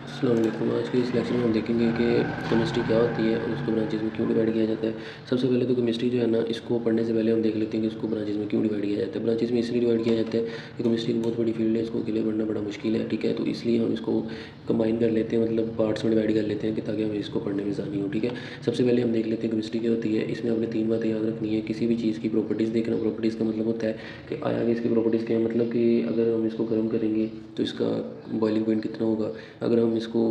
अस्सलाम वालेकुम। आज के इस लेक्चर में हम देखेंगे कि केमिस्ट्री क्या होती है और उसको ब्रांचेज़ में क्यों डिवाइड किया जाता है। सबसे पहले तो केमिस्ट्री जो है ना, इसको पढ़ने से पहले हम देख लेते हैं कि इसको ब्रांचेज़ में क्यों डिवाइड किया जाता है। ब्रांचेज़ में इसलिए डिवाइड किया जाता है कि केमिस्ट्री एक बहुत बड़ी फील्ड है, इसको अकेले पढ़ना बड़ा मुश्किल है, ठीक है। तो इसलिए हम इसको कंबाइन कर लेते हैं, मतलब पार्ट्स में डिवाइड कर लेते हैं कि ताकि हमें इसको पढ़ने में आसानी हो, ठीक है। सबसे पहले हम देख लेते हैं केमिस्ट्री क्या होती है। इसमें आपने 3 बातें याद रखनी है। किसी भी चीज़ की प्रॉपर्टीज़ देखना। प्रॉपर्टीज़ का मतलब होता है कि आया कि इसकी प्रॉपर्टीज़ क्या है, मतलब कि अगर हम इसको गर्म करेंगे तो इसका बॉइलिंग पॉइंट कितना होगा। अगर हम इसको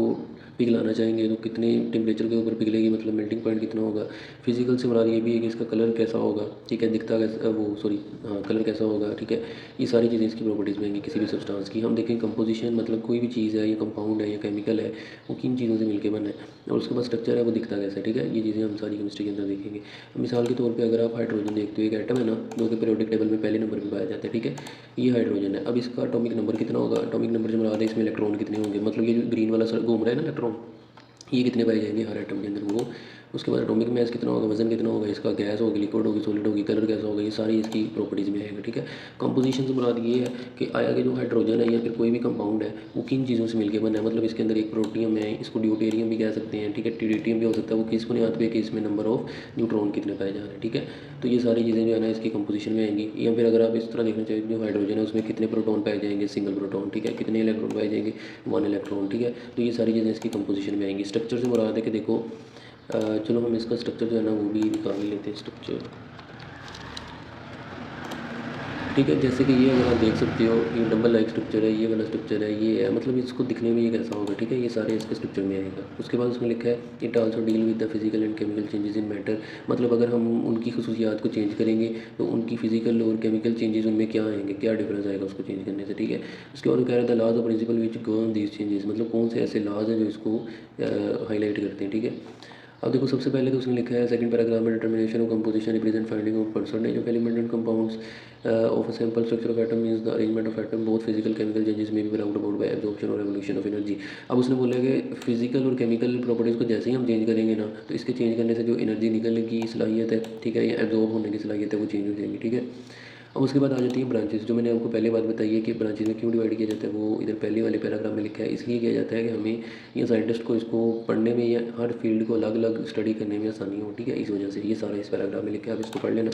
पिघलाना चाहेंगे तो कितने टेम्परेचर के ऊपर पिघलेगी, मतलब मेल्टिंग पॉइंट कितना होगा। फिजिकल से मुराद ये भी है कि इसका कलर कैसा होगा, ठीक है, दिखता कैसा वो सॉरी हाँ कलर कैसा होगा, ठीक है। ये सारी चीज़ें इसकी प्रॉपर्टीज़ में आएंगी किसी भी सब्सटेंस की। हम देखें कंपोजिशन, मतलब कोई भी चीज़ है या कंपाउंड है या केमिकल है, वो किन चीज़ों से मिलकर बना है और उसके बाद स्ट्रक्चर है वो दिखता कैसा है, ठीक है। ये चीज़ें हम सारी केमिस्ट्री के अंदर देखेंगे। मिसाल के तौर पर अगर आप हाइड्रोजन देखते हो, एक एटम है ना जो कि पीरियोडिक टेबल में पहले नंबर पर पाया जाता है, ठीक है। ये हाइड्रोजन है। अब इसका एटॉमिक नंबर कितना होगा। एटॉमिक नंबर से मुराद है इसमें इलेक्ट्रॉन कितने होंगे, मतलब ये जो ग्रीन वाला सर घूम रहा है ना इलेक्ट्रॉन, ये कितने पाए जाएंगे हर एटम के अंदर वो। उसके बाद एटॉमिक मास कितना होगा, वजन कितना होगा इसका, गैस होगी, लिक्विड होगी, सॉलिड होगी, कलर कैसा होगा, ये सारी इसकी प्रॉपर्टीज़ में आएगा, ठीक है। कंपोजिशन से मुराद ये है कि आया कि जो हाइड्रोजन है या फिर कोई भी कंपाउंड है वो किन चीज़ों से मिलकर बना है। मतलब इसके अंदर एक प्रोटियम है, इसको ड्यूटेरियम भी कह सकते हैं, ठीक है, ट्रिटियम भी हो सकता है। वो किस बुनियाद पे कि इसमें नंबर ऑफ न्यूट्रॉन कितने पाए जा रहे हैं, ठीक है। तो ये सारी चीज़ें जो है ना इसकी कंपोजिशन में आएंगी। या फिर अगर आप इस तरह देखना चाहिए, जो हाइड्रोजन है उसमें कितने प्रोटॉन पाए जाएंगे, सिंगल प्रोटॉन, ठीक है, कितने इलेक्ट्रॉन पाए जाएंगे, 1 इलेक्ट्रॉन, ठीक है। तो ये सारी चीज़ें इसकी कंपोजिशन में आएंगी। स्ट्रक्चर से मुराद है कि देखो चलो हम इसका स्ट्रक्चर जो है ना वो भी निकाल लेते हैं स्ट्रक्चर, ठीक है। जैसे कि ये अगर आप देख सकते हो, ये डबल लाइक स्ट्रक्चर है, ये वाला स्ट्रक्चर है, ये है, मतलब इसको दिखने में ये कैसा होगा, ठीक है। ये सारे इसके स्ट्रक्चर में आएगा। उसके बाद उसमें लिखा है it also deal with the physical and chemical changes in matter. मतलब अगर हम उनकी खसूसियात को चेंज करेंगे तो उनकी फिजिकल और केमिकल चेंजेस उनमें क्या आएंगे, क्या डिफरेंस आएगा उसको चेंज करने से, ठीक है। उसके बाद वो कह रहा था लॉज और principal which govern these changes, मतलब कौन से ऐसे लॉज हैं जो इसको हाईलाइट करते हैं, ठीक है। अब देखो सबसे पहले तो उसने लिखा है सेकंड पैराग्राफ में determination of composition represent finding of percentage of element and compounds of a sample structure of atom means the arrangement of atom both physical chemical changes may be brought about by absorption और evolution of energy. अब उसने बोला कि physical और chemical properties को जैसे ही हम change करेंगे ना, तो इसके चेंज करने से जो एनर्जी निकलने की सलाहियत है, ठीक है, या एब्जॉर्ब होने की सलाहियत है वो चेंज हो जाएगी, ठीक है। अब उसके बाद आ जाती है ब्रांचेस, जो मैंने आपको पहले बात बताई है कि ब्रांचेस में क्यों डिवाइड किया जाता है, वो इधर पहले वाले पैराग्राफ में लिखा है। इसलिए किया जाता है कि हमें या साइंटिस्ट को इसको पढ़ने में या हर फील्ड को अलग अलग स्टडी करने में आसानी हो, ठीक है। इस वजह से ये सारा इस पैराग्राफ में लिखा है, आप इसको पढ़ लेना।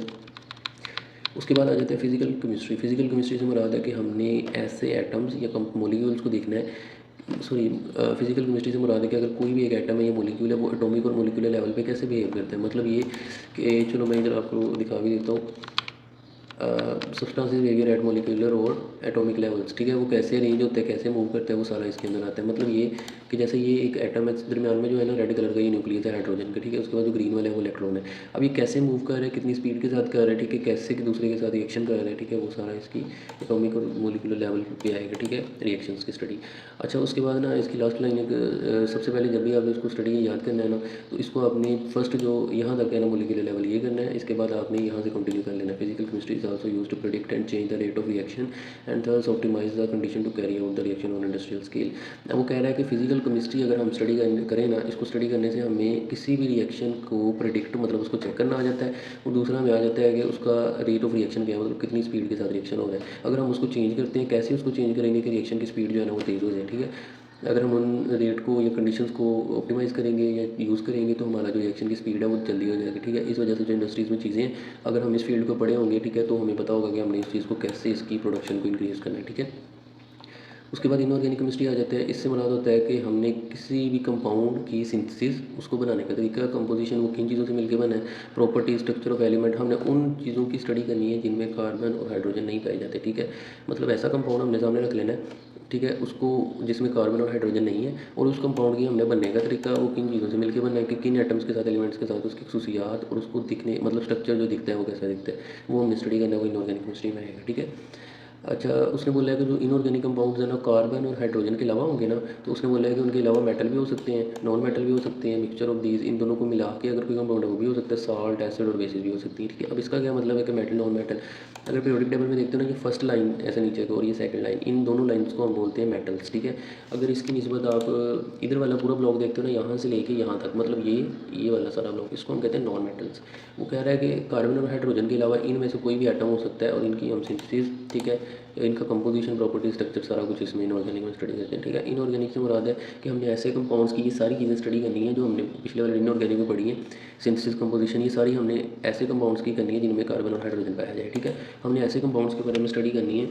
उसके बाद आ जाता है फिजिकल केमिस्ट्री। फिजिकल केमिस्ट्री से मुराद है कि हमने ऐसे एटम्स या मॉलिक्यूल्स को देखना है, सॉरी, फिजिकल केमिस्ट्री से मुराद है कि अगर कोई भी एक एटम है या मॉलिक्यूल है वो एटॉमिक और मॉलिक्यूलर लेवल पे कैसे बिहेव करता है। मतलब ये कि चलो मैं इधर आपको दिखा भी देता हूँ। सब्सटेंसेस बिहेवियर एट मोलिकुलर और एटॉमिक लेवल्स, ठीक है, वो कैसे अरेंज होते हैं, कैसे मूव करते हैं, वो सारा इसके अंदर आता है। मतलब ये कि जैसे ये एक एटम है, दरमियान में जो है ना रेड कलर का ये न्यूक्लियस है हाइड्रोजन का, ठीक है। उसके बाद जो ग्रीन वाला है वो इलेक्ट्रॉन है। अब ये कैसे मूव कर रहा है, कितनी स्पीड के साथ कर रहा है, ठीक है, कैसे एक दूसरे के साथ रिएक्शन कर रहा है, ठीक है, वो सारा इसकी एटॉमिक और मोलिकुलर लेवल पे आएगा, ठीक है, रिएक्शंस की स्टडी। अच्छा, उसके बाद ना इसकी लास्ट लाइन एक सबसे पहले जब भी आपने इसको स्टडी याद करना है ना, तो इसको आपने फर्स्ट जो यहाँ तक है ना मोलिकुलर लेवल ये करना है, इसके बाद आपने यहाँ से कंटिन्यू कर लेना है। Physical chemistry is also used to predict and change the rate of reaction and thus optimize the condition to carry out the reaction on industrial scale. अब वो कह रहा है कि फिजिकल केमिस्ट्री अगर हम स्टडी करें ना, इसको स्टडी करने से हमें किसी भी रिएक्शन को प्रेडिक्ट, मतलब उसको चेक करना आ जाता है। और दूसरा हमें आ जाता है कि उसका रेट ऑफ रिएक्शन क्या है, मतलब कितनी स्पीड के साथ रिएक्शन हो रहा है। अगर हम उसको चेंज करते हैं, कैसे उसको चेंज करेंगे कि रिएक्शन की स्पीड जो है ना वो तेज़ हो जाए, ठीक है। अगर हम उन रेट को या कंडीशंस को ऑप्टिमाइज़ करेंगे या यूज़ करेंगे तो हमारा जो रिएक्शन की स्पीड है वो जल्दी हो जाएगी, ठीक है। इस वजह से जो इंडस्ट्रीज़ में चीज़ें, अगर हम इस फील्ड को पढ़े होंगे, ठीक है, तो हमें पता होगा कि हमने इस चीज़ को कैसे इसकी प्रोडक्शन को इंक्रीज़ करना है, ठीक है। उसके बाद इनऑर्गेनिक केमिस्ट्री आ जाता है। इससे मुराद होता है कि हमने किसी भी कंपाउंड की सिंथेसिस, उसको बनाने का तरीका, कंपोजिशन, वो किन चीज़ों से मिलकर बना है, प्रॉपर्टी, स्ट्रक्चर ऑफ एलिमेंट, हमने उन चीज़ों की स्टडी करनी है जिनमें कार्बन और हाइड्रोजन नहीं पाए जाते, ठीक है। मतलब ऐसा कंपाउंड हमने सामने रख लेना है, ठीक है, उसको जिसमें कार्बन और हाइड्रोजन नहीं है, और उस कंपाउंड की हमने बनने का तरीका, वो किन चीज़ों से मिलकर बनना है, कि किन एटम्स के साथ, एलिमेंट्स के साथ, उसकी खसूसियात और उसको दिखने, मतलब स्ट्रक्चर जो दिखता है वो कैसा दिखता है, वो हमने स्टडी करना है, वो इनऑर्गेनिक केमिस्ट्री में आएगा, ठीक है। अच्छा, उसने बोला है कि जो इनऑर्गेनिक कंपाउंड्स हैं ना, कार्बन और हाइड्रोजन के अलावा होंगे ना, तो उसने बोला है कि उनके अलावा मेटल भी हो सकते हैं, नॉन मेटल भी हो सकते हैं, मिक्सचर ऑफ दीज, इन दोनों को मिला के अगर कोई कंपाउंड है वो भी हो सकता है, साल्ट, एसिड और बेसिस भी हो सकती है, ठीक है। अब इसका क्या मतलब है कि मेटल, नॉन मेटल, अगर पीरियोडिक टेबल में देखते हो ना, ये फर्स्ट लाइन ऐसे नीचे को और ये सेकंड लाइन, इन दोनों लाइन्स को हम बोलते हैं मेटल्स, ठीक है। अगर इसकी निस्बत आप इधर वाला पूरा ब्लॉक देखते हो ना, यहाँ से लेके यहाँ तक, मतलब ये वाला सारा ब्लॉक, इसको हम कहते हैं नॉन मेटल्स। वो कह रहा है कि कार्बन और हाइड्रोजन के अलावा इनमें से कोई भी एटम हो सकता है और इनकी हम सिंथेसिस, ठीक है, इनका कंपोजिशन, प्रॉपर्टी, स्ट्रक्चर सारा कुछ इसमें इनऑर्गेनिक में स्टडी करते हैं, ठीक है। इनऑर्गेनिक से मुराद है कि हमने ऐसे कंपाउंड्स की ये सारी चीज़ें स्टडी करनी है जो हमने पिछले वाले इनऑर्गेनिक में पढ़ी है। सिंथेसिस, कंपोजिशन, ये सारी हमने ऐसे कंपाउंड्स की करनी है जिनमें कार्बन और हाइड्रोजन पाया जाए, ठीक है। हमने ऐसे कंपाउंड्स के बारे में स्टडी करनी है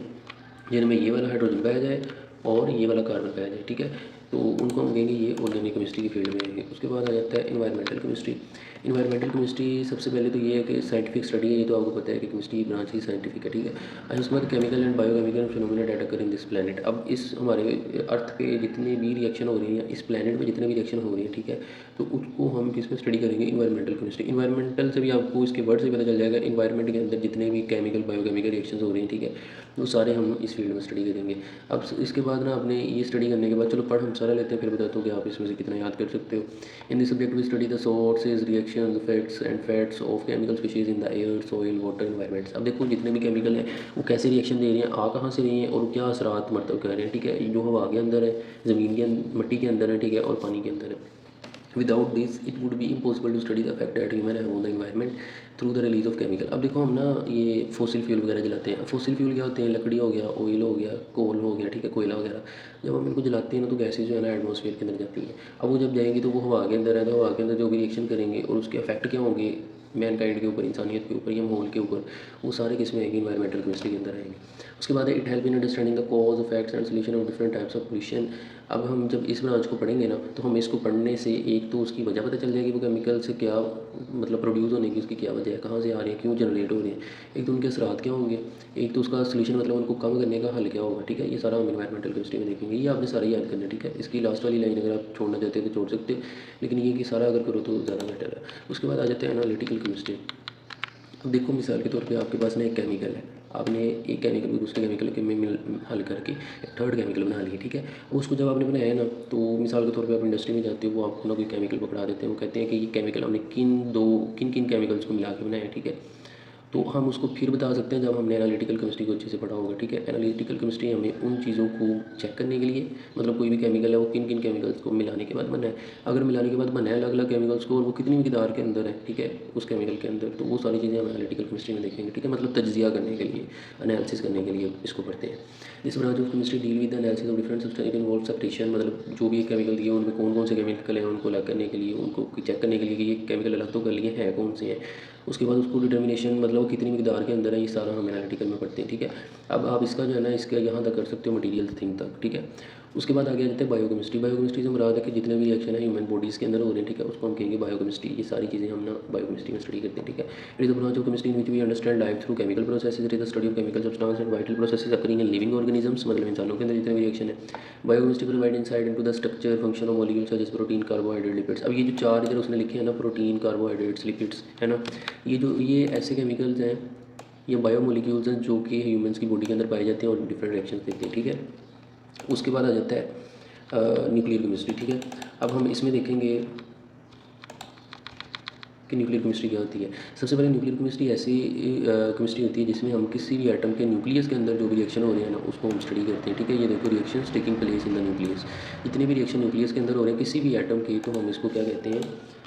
जिनमें ये वाला हाइड्रोजन पाया जाए और ये वाला कार्बन पाया जाए, ठीक है। तो उनको हम कहेंगे ये ऑर्गेनिक केमिस्ट्री की फील्ड में आएंगे। उसके बाद आ जाता है इन्वायरमेंटल केमिस्ट्री। इन्वायरमेंटल केमिस्ट्री सबसे पहले तो ये है कि साइंटिफिक स्टडी है, ये तो आपको पता है कि केमिस्ट्री की ब्रांच ही साइंटिफिक है, ठीक है। और उसके बाद chemical and biochemical phenomena data कर इन दिस प्लानट। अब इस हमारे अर्थ पे जितने भी रिएक्शन हो रही हैं, इस प्लानट में जितने भी रिएक्शन हो रही हैं, ठीक है, तो उसको हम किस में स्टडी करेंगे, इन्वायरमेंटल केमिस्ट्री। इन्वायरमेंटल से भी आपको इसके वर्ड से पता चल जाएगा, इन्वायरमेंट के अंदर जितने भी केमिकल बायोकेमिकल रिएक्शंस हो रही हैं, ठीक है, वो सारे हम इस फील्ड में स्टडी करेंगे। अब इसके बाद ना आपने ये स्टडी करने के बाद, चलो पढ़ हम सारा लेते हैं, फिर बताता हूँ कि आप इसमें से कितना याद कर सकते हो। In this subject we study the sources, reactions, effects and facts of chemical species in the air, soil, water, environments. अब देखो जितने भी केमिकल हैं वो कैसे रिएक्शन दे रही हैं, आ कहाँ से रही हैं और क्या असरात मरतब कर रहे हैं, ठीक है। जो हवा के अंदर है, ज़मीन के मिट्टी के अंदर है, ठीक है, और पानी के अंदर है। Without this it would be impossible to study the effect that human have on the environment through the release of chemical. अब देखो हम ना ये फॉसिल फ्यूल वगैरह जलाते हैं। फॉसिल फ्यूल क्या होते हैं, लकड़ी हो गया, ऑयल हो गया, कोल हो गया, ठीक है, कोयला वगैरह। जब हम इनको जलाते हैं ना तो गैसेज जो है ना एटमॉस्फेयर के अंदर जाती हैं। अब वो जब जाएंगी तो वो हवा के अंदर है, तो हवा के अंदर जो भी रिएक्शन करेंगे और उसके इफेक्ट क्या होंगे मैन काइंड के ऊपर, इंसानियत के ऊपर या माहौल के ऊपर, वो सारे किस में आएंगे, इन्वायरमेंटल केमिस्ट्री के अंदर आएंगे। उसके बाद it help in understanding the cause, effects and solution of different types of pollution. अब हम जब इस ब्रांच को पढ़ेंगे ना तो हमें इसको पढ़ने से एक तो उसकी वजह पता चल जाएगी, वो केमिकल से क्या मतलब प्रोड्यूस होने की उसकी क्या वजह है, कहाँ से आ रही है, क्यों जनरेट हो रही है, एक तो उनके असरात क्या होंगे, एक तो उसका सोल्यूशन मतलब उनको कम करने का हल क्या होगा, ठीक है। ये सारा हम इन्वायरमेंटल केमिस्ट्री में देखेंगे। ये आपने सारा याद करना है, ठीक है। इसकी लास्ट वाली लाइन अगर आप छोड़ना चाहते हैं तो छोड़ सकते हैं, लेकिन ये कि सारा अगर करो तो ज़्यादा बेटर है। उसके बाद आ जाते हैं एनालिटिकल केमिस्ट्री। अब देखो मिसाल के तौर पे आपके पास ना एक केमिकल है, आपने एक केमिकल को दूसरे केमिकल के में मिल हल करके एक थर्ड केमिकल बना लिया, ठीक है। उसको जब आपने बनाया ना तो मिसाल के तौर पे आप इंडस्ट्री में जाते हो, वो आपको ना कोई केमिकल पकड़ा देते हैं, वो कहते हैं कि ये केमिकल हमने किन किन केमिकल्स को मिला के बनाया है, ठीक है। तो हम उसको फिर बता सकते हैं जब हमने एनालिटिकल केमिस्ट्री को अच्छे से पढ़ा होगा, ठीक है। एनालिटिकल केमिस्ट्री हमें उन चीज़ों को चेक करने के लिए, मतलब कोई भी केमिकल है वो किन किन केमिकल्स को मिलाने के बाद बना है, अगर मिलाने के बाद बना है अलग अलग केमिकल्स को और वो कितनी मिकदार के अंदर है, ठीक है, उस केमिकल के अंदर, तो वो सारी चीज़ें हम एनालिटिकल केमिस्ट्री में देखेंगे, ठीक है। मतलब तज्जिया करने के लिए, एनालिसिस करने के लिए इसको पढ़ते हैं। इस branch of chemistry deal with analysis of different substance, it involve separation, मतलब जो भी केमिकल दिए उनमें कौन कौन से केमिकल हैं उनको अलग करने के लिए, उनको चेक करने के लिए कि ये केमिकल अलग तो कर लिए हैं कौन से हैं। उसके बाद उसको डिटर्मिनेशन, मतलब वो कितनी मिकदार के अंदर है, ये सारा हम एनालिटिकल में पढ़ते हैं, ठीक है। अब आप इसका जो है ना इसका यहाँ तक कर सकते हो मटीरियल थिंग तक, ठीक है। उसके बाद आगे आ जाते हैं बायोकेमिस्ट्री। बायोकेमिस्ट्री से मुराद है कि जितने भी रिएक्शन है ह्यूमन बॉडीज़ के अंदर हो रहे हैं, ठीक है, उसको हम कहेंगे बायोकेमिस्ट्री। ये सारी चीज़ें हम ना बायोकेमिस्ट्री में स्टडी करते हैं, ठीक है। It is the branch of chemistry in which we understand life through chemical processes. It is the study of chemical substance and vital processes occurring in living organisms, मतलब इंसानों के अंदर जितने भी रिएक्शन है। Biochemistry provide insight into the structure, function of molecules such as protein, carbohydrate, lipids. अब ये जो चार इधर उसने लिखे हैं ना, प्रोटीन, कार्बोहाइड्रेट्स, लिपिड्स, है ना, ये ऐसे केमिकल्स हैं, ये बायोमोलिक्यूल्स हैं जो कि ह्यूमंस की बॉडी के अंदर पाए जाते हैं और डिफरेंट रिएक्शंस देते हैं, ठीक है। उसके बाद आ जाता है न्यूक्लियर केमिस्ट्री, ठीक है। अब हम इसमें देखेंगे कि न्यूक्लियर केमिस्ट्री क्या होती है। सबसे पहले न्यूक्लियर केमिस्ट्री ऐसी केमिस्ट्री होती है जिसमें हम किसी भी एटम के न्यूक्लियस के अंदर जो भी रिएक्शन हो रहे हैं ना उसको हम स्टडी करते हैं, ठीक है। ये देखो reactions taking place in the nucleus, जितने भी रिएक्शन न्यूक्लियस के अंदर हो रहे हैं किसी भी एटम के, तो हम इसको क्या कहते हैं,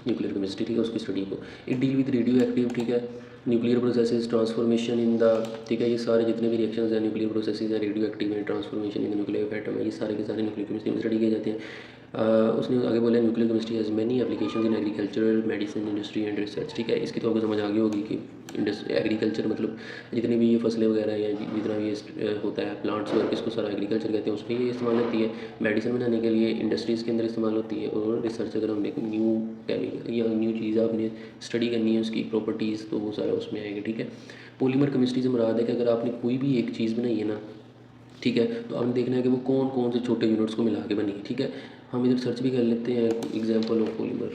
न्यूक्लियर केमिस्ट्री, ठीक है, उसकी स्टडी को। It deal with radio active, ठीक है, nuclear processes, transformation in the, ठीक है, ये सारे जितने भी रिएक्शंस हैं न्यूक्लियर प्रोसेसेस हैं, रेडियो एक्टिव है, transformation in the nuclear atom है, ये सारे के सारे न्यूक्लियर केमिस्ट्री में स्टडी किए जाते हैं। उसने आगे बोला nuclear chemistry has many applications in agriculture, medicine, industry and research, ठीक है। इसकी तो आपको समझ आ गई होगी कि एग्रीकल्चर मतलब जितनी भी ये फसलें वगैरह या जितना भी ये होता है प्लांट्स वर्क, इसको सारा एग्रीकल्चर कहते हैं, उसमें ये इस्तेमाल होती है। मेडिसिन बनाने के लिए इंडस्ट्रीज़ के अंदर इस्तेमाल होती है, और रिसर्च अगर हमने कोई न्यू केमिकल या न्यू चीज़ आपने स्टडी करनी है उसकी प्रॉपर्टीज़, तो वो सारा उसमें आएगा, ठीक है। पॉलीमर केमिस्ट्री से मुराद है कि अगर आपने कोई भी एक चीज़ बनाई है ना, ठीक है, तो आपने देखना है कि वो कौन कौन से छोटे यूनिट्स को मिला के बनी है, ठीक है। हम इधर सर्च भी कर लेते हैं एग्जाम्पल ऑफ पॉलीमर।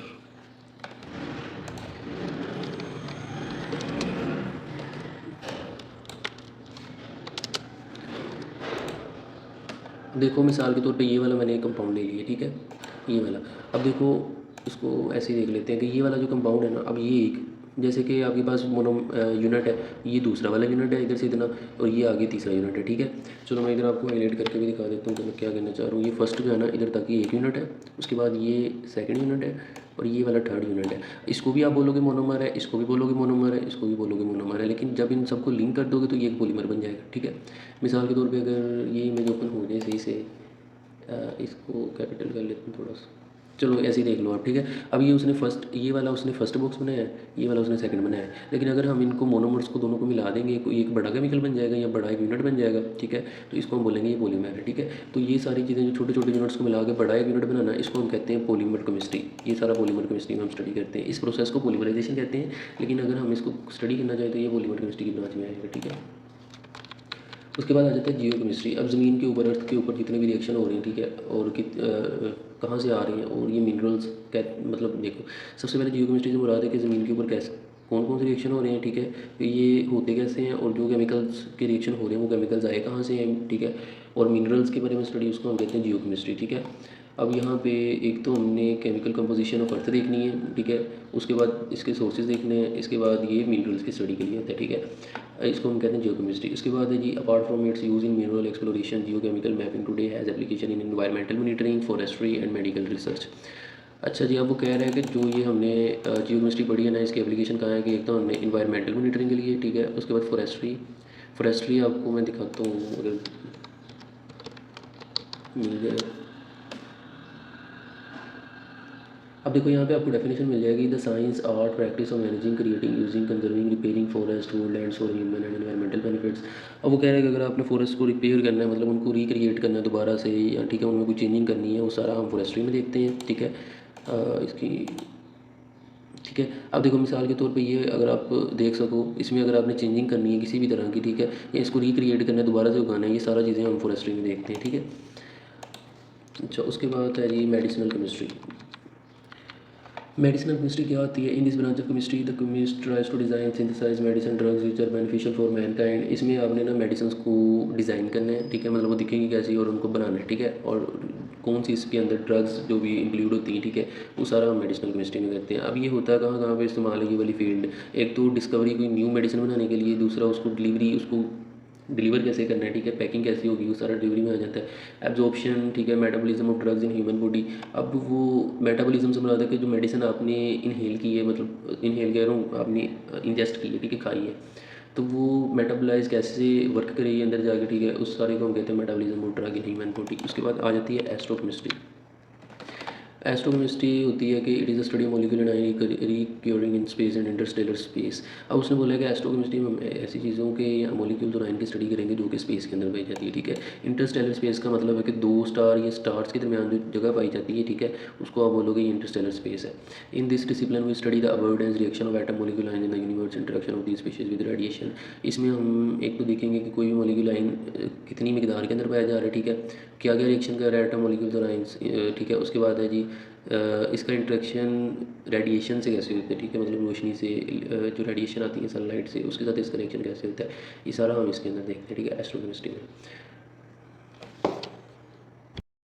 देखो मिसाल के तौर पे ये वाला मैंने एक कंपाउंड ले लिया, ठीक है, ये वाला। अब देखो इसको ऐसे ही देख लेते हैं कि ये वाला जो कंपाउंड है ना, अब ये एक जैसे कि आपके पास मोनो यूनिट है, ये दूसरा वाला यूनिट है इधर से इतना, और ये आगे तीसरा यूनिट है, ठीक है। चलो मैं इधर आपको हाईलाइट करके भी दिखा देता हूँ कि मैं क्या कहना चाह रहा हूँ। ये फर्स्ट जो है ना इधर तक ये एक यूनिट है, उसके बाद ये सेकंड यूनिट है, और ये वाला थर्ड यूनिट है। इसको भी आप बोलोगे मोनोमर है, इसको भी बोलोगे मोनोमर है, इसको भी बोलोगे मोनोमर है, लेकिन जब इन सबको लिंक कर दोगे तो ये एक पॉलीमर बन जाएगा, ठीक है। मिसाल के तौर पर अगर ये इमेज ओपन हो जाए सही से, इसको कैपिटल कर लेते हैं थोड़ा सा, चलो ऐसे ही देख लो आप, ठीक है। अब ये उसने फर्स्ट, ये वाला उसने फर्स्ट बॉक्स बनाया है, ये वाला उसने सेकंड बनाया है, लेकिन अगर हम इनको मोनोमर्स को दोनों को मिला देंगे कोई एक बड़ा केमिकल बन जाएगा या बड़ा एक यूनिट बन जाएगा, ठीक है। तो इसको हम बोलेंगे ये पॉलीमर है, ठीक है। तो ये सारी चीज़ें जो छोटे छोटे यूनिट्स को मिला के बड़ा एक यूनिट बनाना, इसको हम कहते हैं पॉलीमर केमिस्ट्री। ये सारा पॉलीमर केमिस्ट्री में हम स्टडी करते हैं, इस प्रोसेस को पॉलीमराइजेशन कहते हैं, लेकिन अगर हम इसको स्टडी करना चाहें तो ये पॉलीमर केमिस्ट्री की ब्रांच में आएगा, ठीक है। उसके बाद आ जाता है जियो केमिस्ट्री। अब ज़मीन के ऊपर, अर्थ के ऊपर जितने भी रिएक्शन हो रही हैं, ठीक है, और कहाँ से आ रही हैं, और ये मिनरल्स क्या, मतलब देखो सबसे पहले जियो केमिस्ट्री से मुराद है कि ज़मीन के ऊपर कैसे कौन कौन से रिएक्शन हो रहे हैं, ठीक है, तो ये होते कैसे हैं, और जो केमिकल्स के रिएक्शन हो रहे हैं वो केमिकल्स आए कहाँ से हैं, ठीक है। और मिनरल्स के बारे में स्टडी, उसको हम कहते हैं जियो केमिस्ट्री, ठीक है। अब यहाँ पे एक तो हमने केमिकल कंपोजिशन ऑफ अर्थ देखनी है, ठीक है, उसके बाद इसके सोर्सेज देखने हैं, इसके बाद ये मिनरल्स की स्टडी के लिए होता है, ठीक है। इसको हम कहते हैं जियो केमिस्ट्री। उसके बाद है जी, apart from its use in mineral exploration, geochemical mapping today has application in environmental monitoring, forestry and medical research. अच्छा जी, अब वो कह रहे हैं कि जो ये हमने जियो केमिस्ट्री पढ़ी है ना, इसकी एप्लीकेशन कहाँ है, कि एक तो हमने इन्वायरमेंटल मॉनिटरिंग के लिए, ठीक है, उसके बाद फॉरेस्ट्री आपको मैं दिखाता हूँ अगर मिल जाए। अब देखो यहाँ पे आपको डेफिनेशन मिल जाएगी, the science art practice of managing, creating, using, conserving, repairing forest, Woodlands for human and environmental benefits. अब वो कह रहे हैं कि अगर आपने फॉरेस्ट को रिपेयर करना है, मतलब उनको रिक्रिएट करना है दोबारा से, या ठीक है उनमें कोई चेंजिंग करनी है, वो सारा हम फॉरेस्ट्री में देखते हैं, ठीक है। इसकी, ठीक है। अब देखो मिसाल के तौर पे ये अगर आप देख सको, इसमें अगर आपने चेंजिंग करनी है किसी भी तरह की, ठीक है, या इसको रिक्रिएट करना है, दोबारा से उगाना है, ये सारा चीज़ें हम फॉरेस्ट्री में देखते हैं, ठीक है। अच्छा, उसके बाद है जी मेडिसिनल केमिस्ट्री। मेडिसिनल केमिस्ट्री क्या होती है? In this branch of chemistry the chemist tries to design synthesize medicine drugs which are beneficial for mankind. इसमें आपने ना मेडिसिन को डिज़ाइन करना है, ठीक है, मतलब वो दिखेंगी कैसी और उनको बनाना है, ठीक है, और कौन सी इसके अंदर ड्रग्स जो भी इंक्लूड होती हैं, ठीक है, वो सारा हम मेडिसिनल केमिस्ट्री में करते हैं। अब ये होता है कहाँ कहाँ पे इस्तेमाल है ये वाली फील्ड? एक तो डिस्कवरी कोई न्यू मेडिसिन बनाने के लिए, दूसरा उसको डिलीवरी, उसको डिलीवर कैसे करना है, ठीक है, पैकिंग कैसी होगी, वो सारा डिलीवरी में आ जाता है। एब्जॉर्प्शन, ठीक है, metabolism of drugs in human body. अब वो मेटाबॉलिज्म से मुराद है कि जो मेडिसिन आपने इनहेल की है, मतलब इनहेल कह रहा हूँ, आपने इंजेस्ट की है, ठीक है, खाई है, तो वो मेटाबोलाइज कैसे वर्क करेगी अंदर जाके, ठीक है, उस सारे को हम कहते हैं metabolism of drug in human body. उसके बाद आ जाती है एस्ट्रोकेमिस्ट्री। एस्ट्रोकेमिस्ट्री होती है कि it is a study molecular recurring in space and Interstellar space. अब उसने बोला है कि एस्ट्रोकेमिस्ट्री में हम ऐसी चीज़ों के या मॉलिक्यूल्स और आयन की स्टडी करेंगे जो कि स्पेस के अंदर पाई जाती है, ठीक है। इंटरस्टेलर स्पेस का मतलब है कि दो स्टार या स्टार्स के दरमियान जो जगह पाई जाती है, ठीक है, उसको आप बोलोगे ये इंटरस्टेलर स्पेस है। In this discipline we study the abundance reaction of atom molecule ion in the universe, interaction of the species with radiation. इसमें हम एक तो देखेंगे कि कोई भी मॉलिक्यूल आयन कितनी मिकदार के अंदर पाया जा रहा है, ठीक है, क्या क्या रिएक्शन कर रहा है एटम मॉलिक्यूल्स और आयंस, ठीक है। उसके बाद है जी इसका इंट्रैक्शन रेडिएशन से कैसे होता है, ठीक है, मतलब रोशनी से जो रेडिएशन आती है सनलाइट से, उसके साथ इसका रिएक्शन कैसे होता है, ये सारा हम इसके अंदर देखते हैं, ठीक है, एस्ट्रोकेमिस्ट्री में।